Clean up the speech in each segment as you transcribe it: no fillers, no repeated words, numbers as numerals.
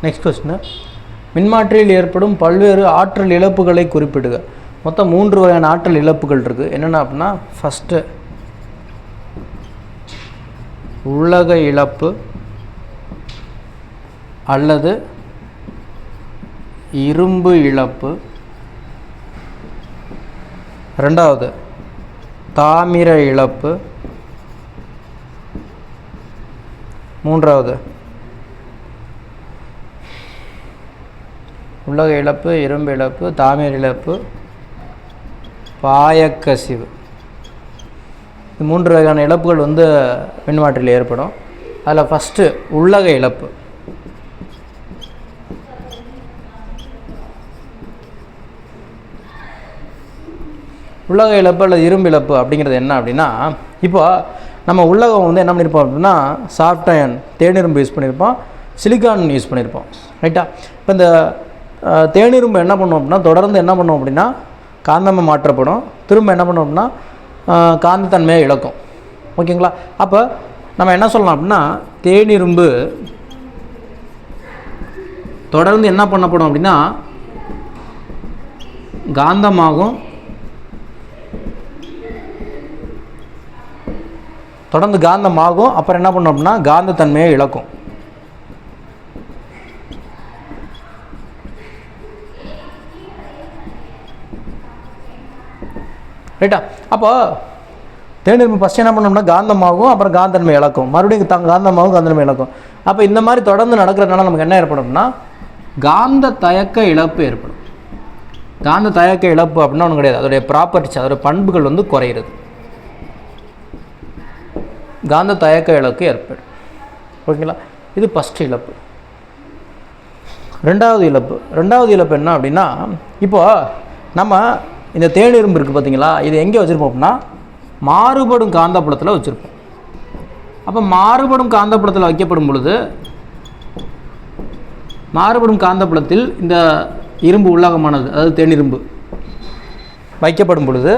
Next question, மின்மாற்றியில் ஏற்படும் பல்வேறு ஆற்றல் இழப்புகளை குறிப்பிடுக. மொத்தம் 3 வகையான ஆற்றல் இழப்புகள் இருக்குது. என்னென்ன அப்படின்னா, ஃபஸ்ட்டு உள்ளக இழப்பு அல்லது இரும்பு இழப்பு, ரெண்டாவது தாமிர இழப்பு, மூன்றாவது உள்ளக இழப்பு, இரும்பு இழப்பு, தாமிர இழப்பு, பாயக்கசிவு. இந்த 3 வகையான இழப்புகள் மின்மாற்றியில் ஏற்படும். அதில் ஃபஸ்ட்டு உள்ளக இழப்பு. உள்ளக இழப்பு அல்லது இரும்பு இழப்பு அப்படிங்கிறது என்ன அப்படின்னா, இப்போ நம்ம உள்ளகம் என்ன பண்ணியிருப்போம் அப்படின்னா, சாஃப்ட் அயன் தேனிரும்பு யூஸ் பண்ணியிருப்போம், சிலிக்கான் யூஸ் பண்ணியிருப்போம், ரைட்டா. இப்போ இந்த தேனிரும்பு என்ன பண்ணுவோம் அப்படின்னா, தொடர்ந்து என்ன பண்ணுவோம் அப்படின்னா காந்தமாக மாற்றப்படும், திரும்ப என்ன பண்ணுவோம் அப்படின்னா காந்தத்தன்மையை இழக்கும். ஓகேங்களா. அப்போ நம்ம என்ன சொல்லலாம் அப்படின்னா, தேனிரும்பு தொடர்ந்து என்ன பண்ணப்படும் அப்படின்னா காந்தமாகும், தொடர்ந்து காந்தமாகும், அப்புறம் என்ன பண்ணோம் அப்படின்னா காந்தத்தன்மையை இழக்கும். ரைட்டா. அப்போ தேனிரும்பு ஃபஸ்ட்டு என்ன பண்ணோம்னா காந்தமாகும், அப்புறம் காந்தன்மை இழக்கும், மறுபடியும் காந்தமாகும், காந்தன்மை இழக்கும். அப்போ இந்த மாதிரி தொடர்ந்து நடக்கிறதுனால நமக்கு என்ன ஏற்படும்னா காந்த தயக்க இழப்பு ஏற்படும். காந்த தயக்க இழப்பு அப்படின்னா ஒன்றும் கிடையாது, அதோடைய ப்ராப்பர்ட்டிஸ், அதோடைய பண்புகள் குறையிறது. காந்த தயக்க இழப்பு ஏற்படும். ஓகேங்களா. இது ஃபஸ்ட்டு இழப்பு. ரெண்டாவது இழப்பு என்ன அப்படின்னா, இப்போ நம்ம இந்த தேனிரும்பு இருக்குது பார்த்தீங்களா, இது எங்கே வச்சுருப்போம் அப்படின்னா மாறுபடும் காந்தப்புலத்தில் வச்சுருப்போம். அப்போ மாறுபடும் காந்தப்புலத்தில் வைக்கப்படும் பொழுது, மாறுபடும் காந்தப்புலத்தில் இந்த இரும்பு உள்ளகமானது, அதாவது தேனிரும்பு வைக்கப்படும் பொழுது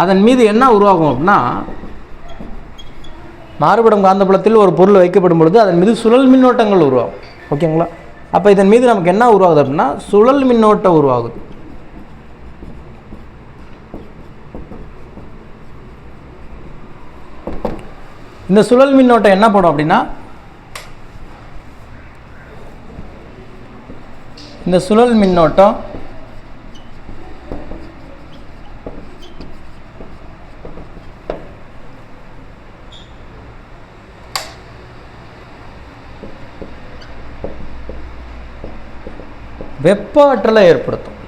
அதன் மீது என்ன உருவாகும் அப்படின்னா, மாறுபடும் காந்தப்புலத்தில் ஒரு பொருள் வைக்கப்படும் பொழுது அதன் மீது சுழல் மின்னோட்டங்கள் உருவாகும். ஓகேங்களா. அப்போ இதன் மீது நமக்கு என்ன உருவாகுது அப்படின்னா சுழல் மின்னோட்டம் உருவாகுது. இந்த சுழல் மின்னோட்டம் என்ன பண்ணும் அப்படின்னா, இந்த சுழல் மின்னோட்டம் வெப்ப ஆற்றலை ஏற்படுத்தும்.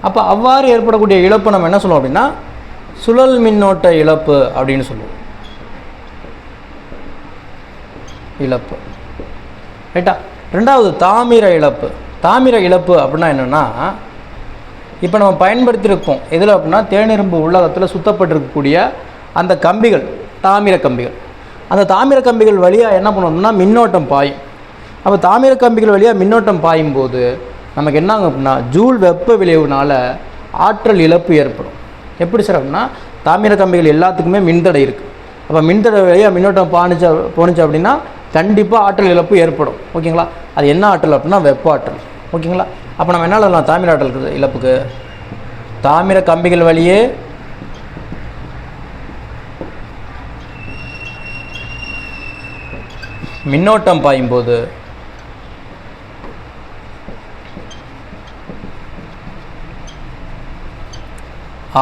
அப்போ அவ்வாறு ஏற்படக்கூடிய இழப்பு நம்ம என்ன சொல்லுவோம் அப்படின்னா சுழல் மின்னோட்ட இழப்பு அப்படின்னு சொல்லுவோம். இழப்பு, ரைட்டா. ரெண்டாவது தாமிர இழப்பு அப்படின்னா என்னென்னா, இப்போ நம்ம பயன்படுத்தியிருப்போம் எதில் அப்படின்னா தேனிரும்பு உள்ளகத்தில் சுத்தப்பட்டிருக்கக்கூடிய அந்த கம்பிகள், தாமிர கம்பிகள். அந்த தாமிர கம்பிகள் வழியாக என்ன பண்ணணும்னா மின்னோட்டம் பாயும். அப்போ தாமிர கம்பிகள் வழியாக மின்னோட்டம் பாயும் போது நமக்கு என்னாங்க அப்படின்னா ஜூல் வெப்ப விளைவுனால் ஆற்றல் இழப்பு ஏற்படும். எப்படி சார் அப்படின்னா, தாமிர கம்பிகள் எல்லாத்துக்குமே மின்தடை இருக்குது. அப்போ மின்தடை வழியாக மின்னோட்டம் போணுச்சு அப்படின்னா கண்டிப்பாக ஆற்றல் இழப்பு ஏற்படும். ஓகேங்களா. அது என்ன ஆற்றல் அப்படின்னா வெப்ப ஆற்றல். ஓகேங்களா. அப்போ நம்ம என்ன சொல்லலாம் தாமிர ஆற்றல் இழப்புக்கு, தாமிர கம்பிகள் வழியே மின்னோட்டம் பாயும்போது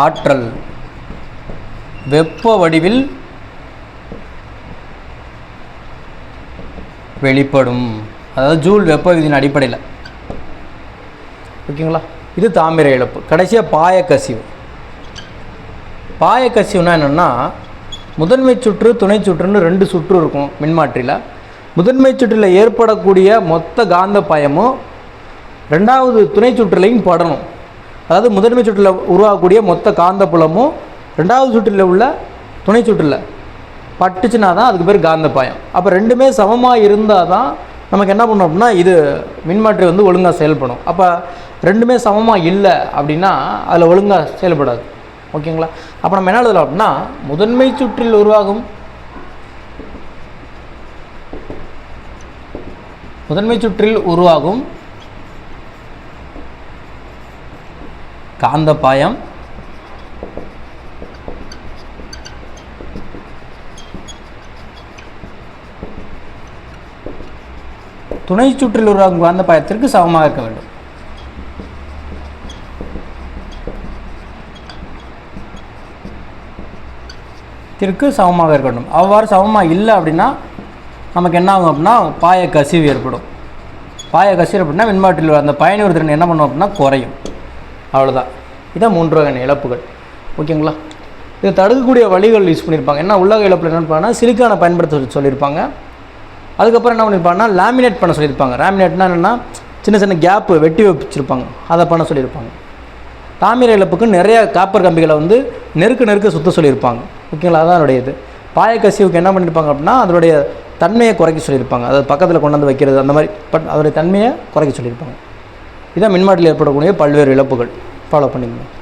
ஆற்றல் வெப்ப வடிவில் வெளிப்படும். அதாவது ஜூல் வெப்ப விதியின் அடிப்படையில். ஓகேங்களா. இது தாமிர இழப்பு. கடைசியாக பாயக்கசிவுனா என்னென்னா, முதன்மை சுற்று துணை சுற்றுன்னு 2 சுற்று இருக்கும் மின்மாற்றியில். முதன்மை சுற்றில் ஏற்படக்கூடிய மொத்த காந்த பாயமும் ரெண்டாவது துணை சுற்றுலையும் படணும். அதாவது முதன்மை சுற்றில் உருவாகக்கூடிய மொத்த காந்த புலமும் ரெண்டாவது சுற்றில் உள்ள துணை சுற்றில் பட்டுச்சுன்னா தான் அதுக்கு பேர் காந்த பாயம். அப்போ ரெண்டுமே சமமாக இருந்தால் தான் நமக்கு என்ன பண்ணணும் அப்படின்னா இது மின்மாற்றி ஒழுங்காக செயல்படும். அப்போ ரெண்டுமே சமமாக இல்லை அப்படின்னா அதில் ஒழுங்காக செயல்படாது. ஓகேங்களா? அப்போ நம்ம என்ன எழுதலாம் அப்படின்னா முதன்மை சுற்றில் உருவாகும் காந்தப்பாயம் துணை சுற்றில் உருவாகும் காந்தப்பாயத்திற்கு சமமாக இருக்க வேண்டும். சமமாக இருக்க வேண்டும். அவ்வாறு சமமாக இல்லை அப்படின்னா நமக்கு என்ன ஆகும் அப்படின்னா பாய கசிவு ஏற்படும். பாய கசிவு அப்படின்னா மின்மாற்றியில் அந்த பயனுறு திறன் என்ன பண்ணும் அப்படின்னா குறையும். அவ்வளோதான். இதான் 3 வகையான இழப்புகள். ஓகேங்களா? இதை தடுக்கக்கூடிய வழிகள் யூஸ் பண்ணியிருப்பாங்க. என்ன உள்ளக இழப்பில் என்ன பண்ணால் சிலிக்கானை பயன்படுத்த சொல்லியிருப்பாங்க. அதுக்கப்புறம் என்ன பண்ணியிருப்பாங்கன்னா லேமினேட் பண்ண சொல்லியிருப்பாங்க. லேமினேட்னா என்னென்னா சின்ன சின்ன கேப்பு வெட்டி வச்சுருப்பாங்க, அதை பண்ண சொல்லியிருப்பாங்க. தாமிர இழப்புக்கு நிறைய காப்பர் கம்பிகளை வந்து நெருக்க சுத்த சொல்லியிருப்பாங்க. ஓகேங்களா? அதான் அதனுடைய இது. பாயக்கசிவுக்கு என்ன பண்ணியிருப்பாங்க அப்படின்னா அதனுடைய தன்மையை குறைக்க சொல்லியிருப்பாங்க. அது பக்கத்தில் கொண்டு வந்து வைக்கிறது அந்த மாதிரி அதோடைய தன்மையை குறைக்க சொல்லியிருப்பாங்க. இதான் மின்மாற்றியில் ஏற்படக்கூடிய பல்வேறு இழப்புகள். ஃபாலோ பண்ணிக்கணும்.